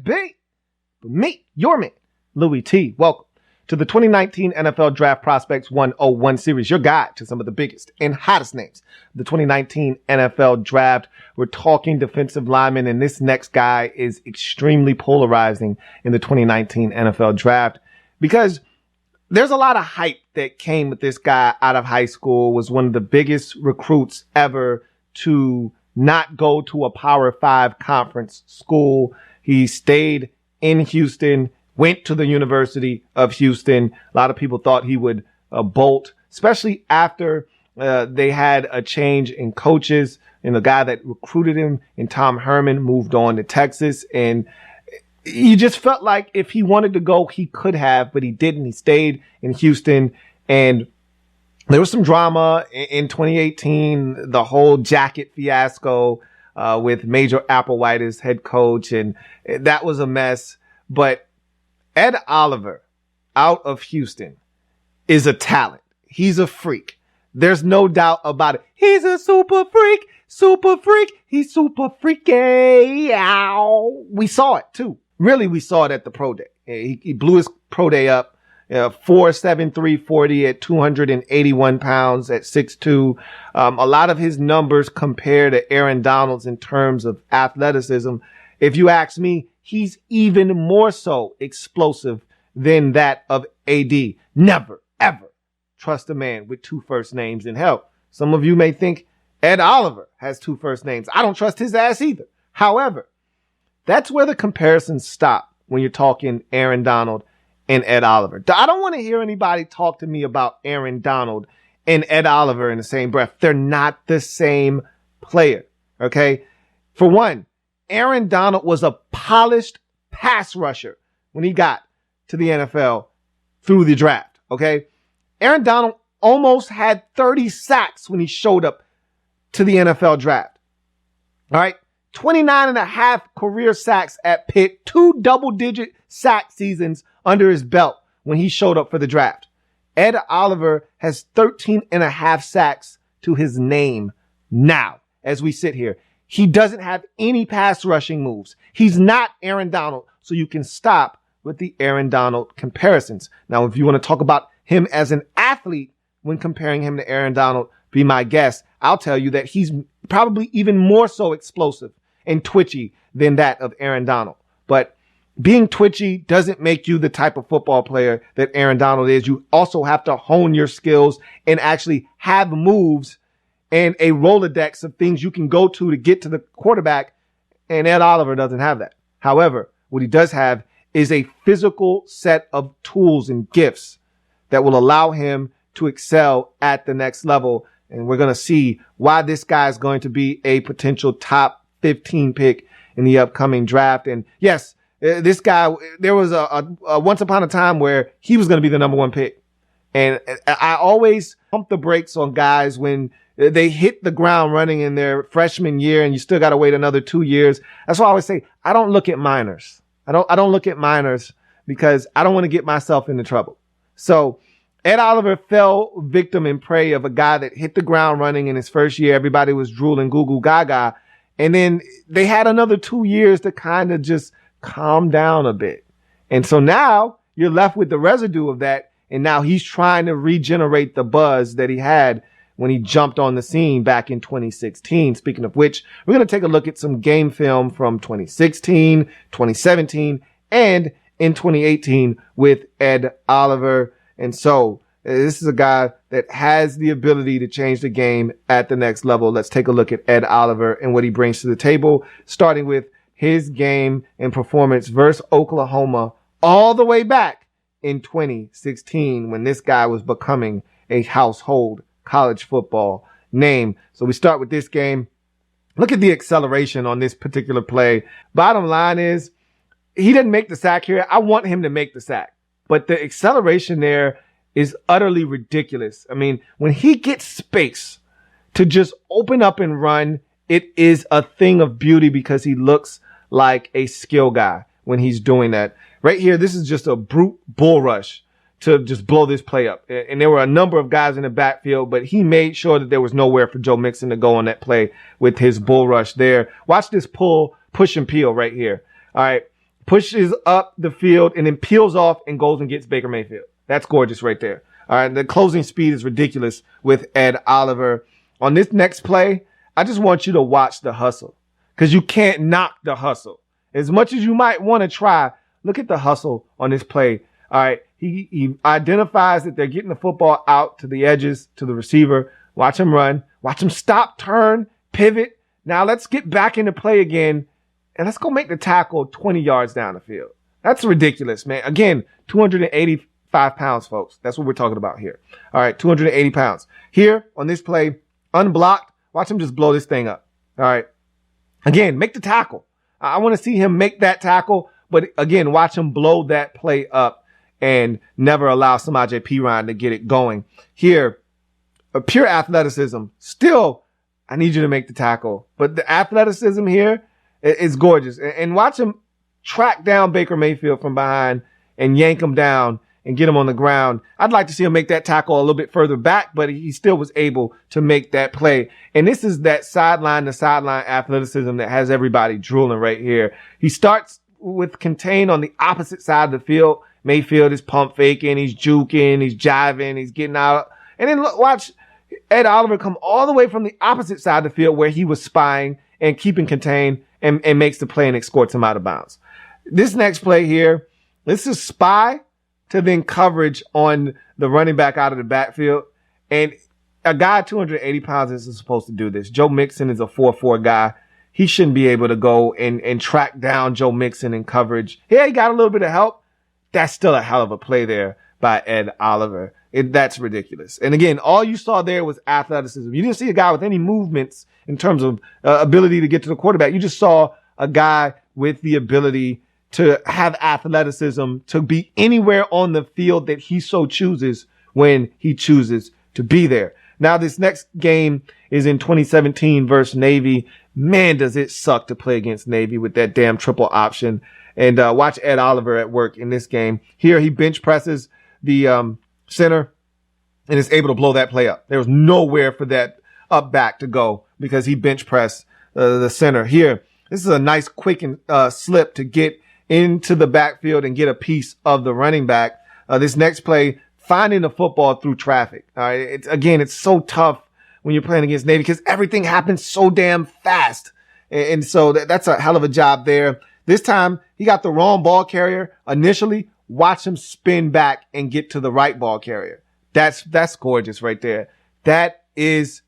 B. But me, your man, Louis T. Welcome to the 2019 NFL Draft Prospects 101 series, your guide to some of the biggest and hottest names of the 2019 NFL Draft. We're talking defensive linemen, and this next guy is extremely polarizing in the 2019 NFL Draft because there's a lot of hype that came with this guy out of high school, was one of the biggest recruits ever to not go to a Power 5 conference school. He stayed in Houston, went to the University of Houston. A lot of people thought he would bolt, especially after they had a change in coaches, and the guy that recruited him and Tom Herman moved on to Texas. And you just felt like if he wanted to go, he could have, but he didn't. He stayed in Houston, and there was some drama in 2018, the whole jacket fiasco with Major Applewhite as head coach, and that was a mess. But Ed Oliver out of Houston is a talent. He's a freak. There's no doubt about it. He's a super freak, super freak. He's super freaky. Ow. We saw it too. Really, we saw it at the pro day. He blew his pro day up. 4.7 340 at 281 pounds at 6'2". A lot of his numbers compare to Aaron Donald's in terms of athleticism. If you ask me, he's even more so explosive than that of AD. Never, ever trust a man with two first names. And hell, some of you may think Ed Oliver has two first names. I don't trust his ass either. However, that's where the comparisons stop when you're talking Aaron Donald and Ed Oliver. I don't want to hear anybody talk to me about Aaron Donald and Ed Oliver in the same breath. They're not the same player, okay? For one, Aaron Donald was a polished pass rusher when he got to the NFL through the draft, okay? Aaron Donald almost had 30 sacks when he showed up to the NFL draft, all right? 29 and a half career sacks at Pitt, 2 double-digit sack seasons under his belt when he showed up for the draft. Ed Oliver has 13 and a half sacks to his name now as we sit here. He doesn't have any pass rushing moves. He's not Aaron Donald, so you can stop with the Aaron Donald comparisons. Now, if you want to talk about him as an athlete when comparing him to Aaron Donald, be my guest. I'll tell you that he's probably even more so explosive and twitchy than that of Aaron Donald. But being twitchy doesn't make you the type of football player that Aaron Donald is. You also have to hone your skills and actually have moves and a Rolodex of things you can go to get to the quarterback. And Ed Oliver doesn't have that. However, what he does have is a physical set of tools and gifts that will allow him to excel at the next level. And we're going to see why this guy is going to be a potential top 15 pick in the upcoming draft. And yes, this guy, there was a once upon a time where he was going to be the number 1 pick. And I always pump the brakes on guys when they hit the ground running in their freshman year and you still got to wait another 2 years. That's why I always say, I don't look at minors. I don't look at minors because I don't want to get myself into trouble. So Ed Oliver fell victim and prey of a guy that hit the ground running in his first year. Everybody was drooling goo goo gaga. And then they had another 2 years to kind of just calm down a bit. And so now you're left with the residue of that. And now he's trying to regenerate the buzz that he had when he jumped on the scene back in 2016. Speaking of which, we're going to take a look at some game film from 2016, 2017, and in 2018 with Ed Oliver. And so this is a guy that has the ability to change the game at the next level. Let's take a look at Ed Oliver and what he brings to the table, starting with his game and performance versus Oklahoma all the way back in 2016 when this guy was becoming a household college football name. So we start with this game. Look at the acceleration on this particular play. Bottom line is he didn't make the sack here. I want him to make the sack, but the acceleration there is utterly ridiculous. I mean, when he gets space to just open up and run, it is a thing of beauty because he looks like a skill guy when he's doing that. Right here, this is just a brute bull rush to just blow this play up. And there were a number of guys in the backfield, but he made sure that there was nowhere for Joe Mixon to go on that play with his bull rush there. Watch this push and peel right here. All right. pushes up the field, and then peels off and goes and gets Baker Mayfield. That's gorgeous right there. All right, the closing speed is ridiculous with Ed Oliver. On this next play, I just want you to watch the hustle because you can't knock the hustle. As much as you might want to try, look at the hustle on this play. All right, he identifies that they're getting the football out to the edges, to the receiver. Watch him run. Watch him stop, turn, pivot. Now let's get back into play again, and let's go make the tackle 20 yards down the field. That's ridiculous, man. Again, 285 pounds, folks. That's what we're talking about here. All right, 280 pounds. Here on this play, unblocked, watch him just blow this thing up. All right. Again, make the tackle. I want to see him make that tackle, but again, watch him blow that play up and never allow Samaje Perine to get it going. Here, a pure athleticism. Still, I need you to make the tackle. But the athleticism here is gorgeous. And watch him track down Baker Mayfield from behind and yank him down and get him on the ground. I'd like to see him make that tackle a little bit further back, but he still was able to make that play. And this is that sideline to sideline athleticism that has everybody drooling right here. He starts with contain on the opposite side of the field. Mayfield is pump faking, he's juking, he's jiving, he's getting out. And then look, watch Ed Oliver come all the way from the opposite side of the field where he was spying and keeping contained and makes the play and escorts him out of bounds. This next play here, this is spy to then coverage on the running back out of the backfield. And a guy 280 pounds isn't supposed to do this. Joe Mixon is a 4'4" guy. He shouldn't be able to go and track down Joe Mixon in coverage. Yeah, he got a little bit of help. That's still a hell of a play there by Ed Oliver. That's ridiculous. And again, all you saw there was athleticism. You didn't see a guy with any movements in terms of ability to get to the quarterback. You just saw a guy with the ability to have athleticism, to be anywhere on the field that he so chooses when he chooses to be there. Now, this next game is in 2017 versus Navy. Man, does it suck to play against Navy with that damn triple option. And watch Ed Oliver at work in this game. Here, he bench presses the center and is able to blow that play up. There was nowhere for that up back to go because he bench pressed the center. Here, this is a nice quick slip to get into the backfield and get a piece of the running back. This next play, finding the football through traffic. All right. It's so tough when you're playing against Navy because everything happens so damn fast. And so that's a hell of a job there. This time he got the wrong ball carrier initially. Watch him spin back and get to the right ball carrier. That's gorgeous right there. That is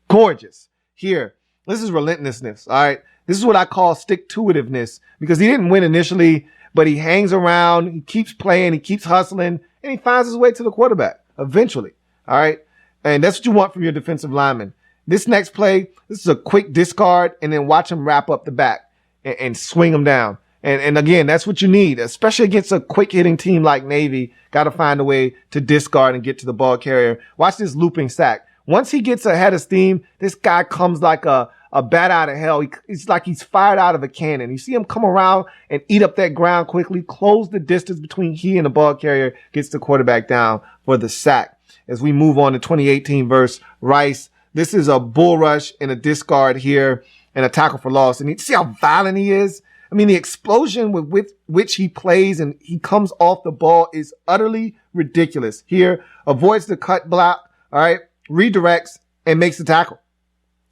gorgeous. Here, this is relentlessness. All right. This is what I call stick-to-itiveness because he didn't win initially, but he hangs around, he keeps playing, he keeps hustling, and he finds his way to the quarterback eventually. All right. And that's what you want from your defensive lineman. This next play, this is a quick discard and then watch him wrap up the back and swing him down. And again, that's what you need, especially against a quick hitting team like Navy. Got to find a way to discard and get to the ball carrier. Watch this looping sack. Once he gets ahead of steam, this guy comes like a bat out of hell. It's like he's fired out of a cannon. You see him come around and eat up that ground quickly, close the distance between he and the ball carrier, gets the quarterback down for the sack. As we move on to 2018 versus Rice, this is a bull rush and a discard here and a tackle for loss. And you see how violent he is? I mean, the explosion with which he plays and he comes off the ball is utterly ridiculous. Here, avoids the cut block, all right, redirects and makes the tackle.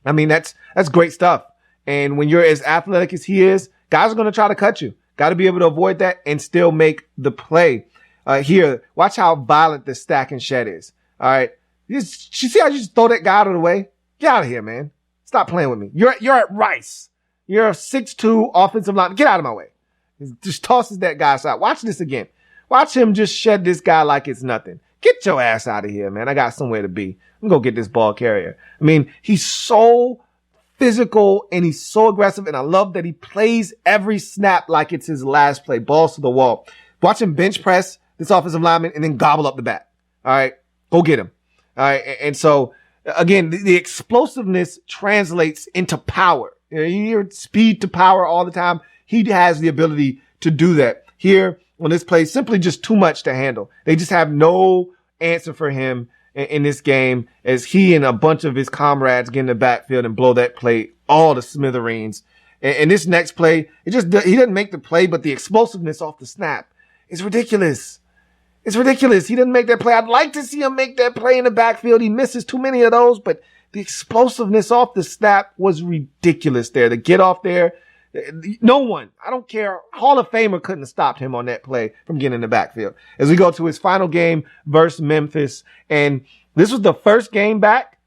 I mean, that's great stuff. And when you're as athletic as he is, guys are going to try to cut you. Got to be able to avoid that and still make the play. Here, watch how violent the stack and shed is. All right. You see how you just throw that guy out of the way? Get out of here, man. Stop playing with me. You're at Rice. You're a 6'2" offensive line. Get out of my way. He just tosses that guy aside. Watch this again. Watch him just shed this guy like it's nothing. Get your ass out of here, man. I got somewhere to be. I'm going to go get this ball carrier. I mean, he's so physical and he's so aggressive. And I love that he plays every snap like it's his last play. Balls to the wall. Watch him bench press this offensive lineman and then gobble up the bat. All right. Go get him. All right. And so, again, the explosiveness translates into power. You know, you hear speed to power all the time. He has the ability to do that. Here on this play, simply just too much to handle. They just have no answer for him in this game as he and a bunch of his comrades get in the backfield and blow that play all to smithereens. And this next play, he didn't make the play, but the explosiveness off the snap is ridiculous. It's ridiculous. He didn't make that play. I'd like to see him make that play in the backfield. He misses too many of those, but the explosiveness off the snap was ridiculous there. To get off there, no one, I don't care, Hall of Famer couldn't have stopped him on that play from getting in the backfield. As we go to his final game versus Memphis, and this was the first game back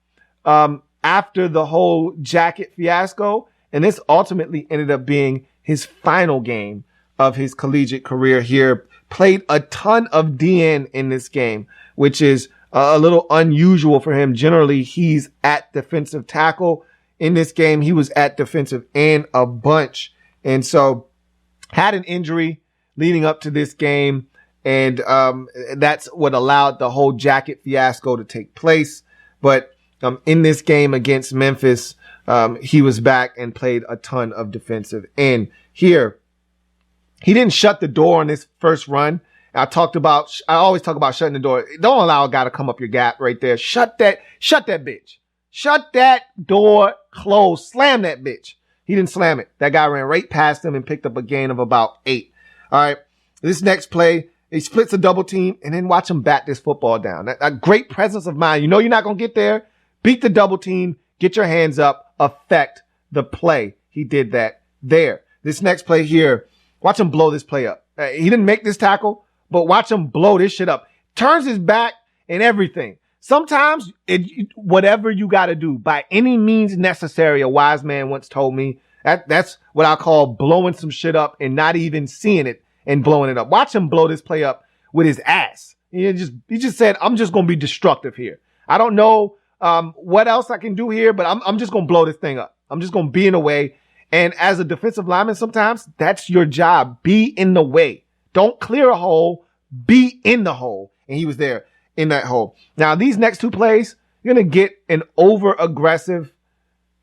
after the whole jacket fiasco, and this ultimately ended up being his final game of his collegiate career here. Played a ton of DN in this game, which is a little unusual for him. Generally, he's at defensive tackle. In this game, he was at defensive end a bunch. And so had an injury leading up to this game. And that's what allowed the whole jacket fiasco to take place. But in this game against Memphis, he was back and played a ton of defensive end. Here, he didn't shut the door on this first run. I always talk about shutting the door. Don't allow a guy to come up your gap right there. Shut that bitch. Shut that door closed. Slam that bitch. He didn't slam it. That guy ran right past him and picked up a gain of about 8. All right. This next play, he splits a double team and then watch him bat this football down. A great presence of mind. You know you're not going to get there. Beat the double team. Get your hands up. Affect the play. He did that there. This next play here, watch him blow this play up. He didn't make this tackle, but watch him blow this shit up. Turns his back and everything. Sometimes whatever you got to do by any means necessary, a wise man once told me, that's what I call blowing some shit up and not even seeing it and blowing it up. Watch him blow this play up with his ass. He just said, I'm just going to be destructive here. I don't know what else I can do here, but I'm just going to blow this thing up. I'm just going to be in the way. And as a defensive lineman, sometimes that's your job. Be in the way. Don't clear a hole. Be in the hole. And he was there in that hole. Now, these next two plays, you're going to get an over-aggressive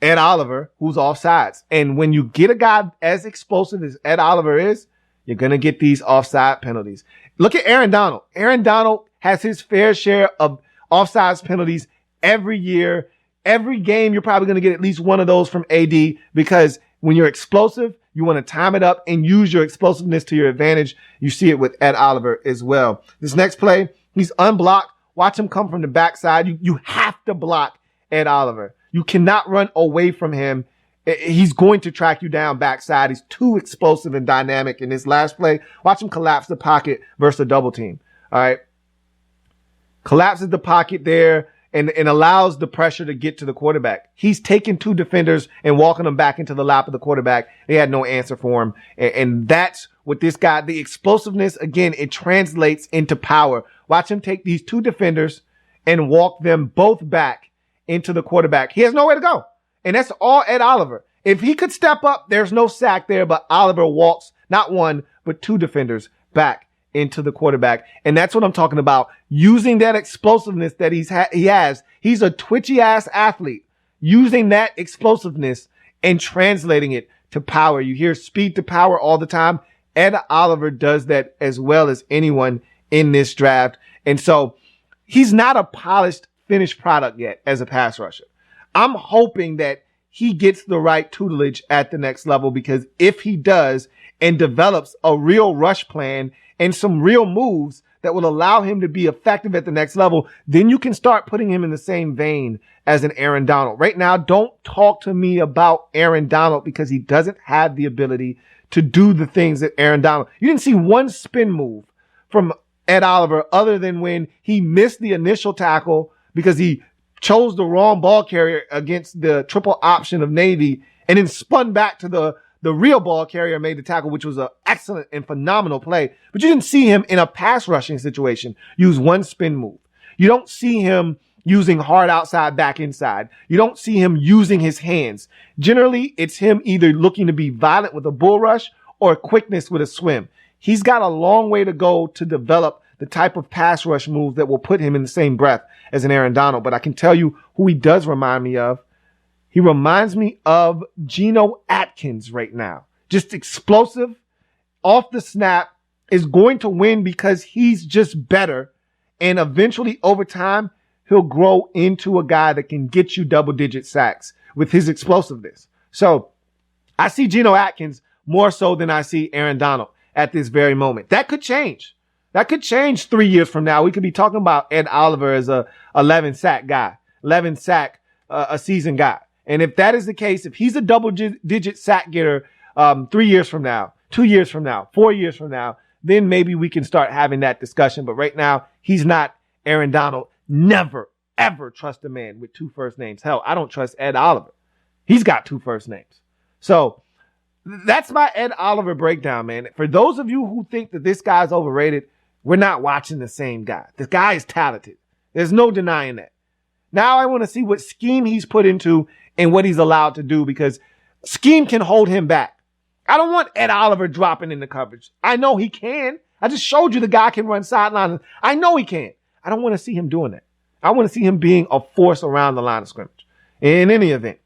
Ed Oliver who's off sides. And when you get a guy as explosive as Ed Oliver is, you're going to get these offside penalties. Look at Aaron Donald. Aaron Donald has his fair share of offsides penalties every year. Every game, you're probably going to get at least one of those from AD because when you're explosive, you want to time it up and use your explosiveness to your advantage. You see it with Ed Oliver as well. This next play, he's unblocked. Watch him come from the backside. You have to block Ed Oliver. You cannot run away from him. He's going to track you down backside. He's too explosive and dynamic in this last play. Watch him collapse the pocket versus a double team. All right. Collapses the pocket there and allows the pressure to get to the quarterback. He's taking 2 defenders and walking them back into the lap of the quarterback. They had no answer for him. And that's what this guy, the explosiveness, again, it translates into power. Watch him take these 2 defenders and walk them both back into the quarterback. He has nowhere to go. And that's all Ed Oliver. If he could step up, there's no sack there, but Oliver walks not 1, but 2 defenders back into the quarterback. And that's what I'm talking about. Using that explosiveness that he has. He's a twitchy ass athlete. Using that explosiveness and translating it to power. You hear speed to power all the time. Ed Oliver does that as well as anyone in this draft. And so he's not a polished, finished product yet as a pass rusher. I'm hoping that he gets the right tutelage at the next level, because if he does and develops a real rush plan and some real moves that will allow him to be effective at the next level, then you can start putting him in the same vein as an Aaron Donald. Right now, don't talk to me about Aaron Donald because he doesn't have the ability to do the things that Aaron Donald. You didn't see one spin move from Ed Oliver other than when he missed the initial tackle because he chose the wrong ball carrier against the triple option of Navy and then spun back to the real ball carrier and made the tackle, which was an excellent and phenomenal play. But you didn't see him in a pass rushing situation use one spin move. You don't see him using hard outside, back inside. You don't see him using his hands. Generally, it's him either looking to be violent with a bull rush or quickness with a swim. He's got a long way to go to develop the type of pass rush move that will put him in the same breath as an Aaron Donald. But I can tell you who he does remind me of. He reminds me of Geno Atkins right now. Just explosive, off the snap, is going to win because he's just better. And eventually, over time, he'll grow into a guy that can get you double-digit sacks with his explosiveness. So I see Geno Atkins more so than I see Aaron Donald at this very moment. That could change. That could change 3 years from now. We could be talking about Ed Oliver as a 11 sack guy, 11 sack a season guy. And if that is the case, if he's a double-digit sack getter 3 years from now, 2 years from now, 4 years from now, then maybe we can start having that discussion. But right now, he's not Aaron Donald. Never, ever trust a man with 2 first names. Hell, I don't trust Ed Oliver. He's got 2 first names. So that's my Ed Oliver breakdown, man. For those of you who think that this guy's overrated, we're not watching the same guy. The guy is talented. There's no denying that. Now I want to see what scheme he's put into and what he's allowed to do, because scheme can hold him back. I don't want Ed Oliver dropping in the coverage. I know he can. I just showed you the guy can run sideline. I know he can. I don't want to see him doing that. I want to see him being a force around the line of scrimmage. In any event,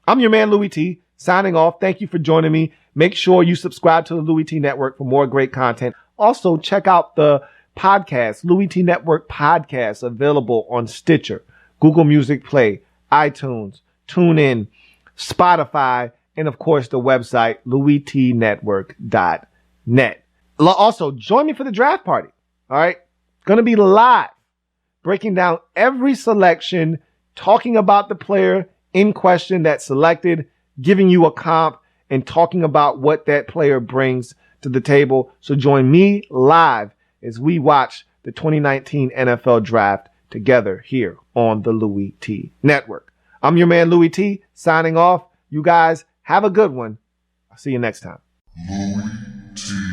I'm your man, Louis T, signing off. Thank you for joining me. Make sure you subscribe to the Louis T Network for more great content. Also, check out the podcast, Louis T Network podcast, available on Stitcher, Google Music Play, iTunes, TuneIn, Spotify, and of course the website, louistnetwork.net. Also, join me for the draft party. All right. Going to be live, breaking down every selection, talking about the player in question that's selected, giving you a comp, and talking about what that player brings to the table. So join me live as we watch the 2019 NFL Draft together here on the Louis T Network. I'm your man, Louis T, signing off. You guys have a good one. I'll see you next time. Louis T.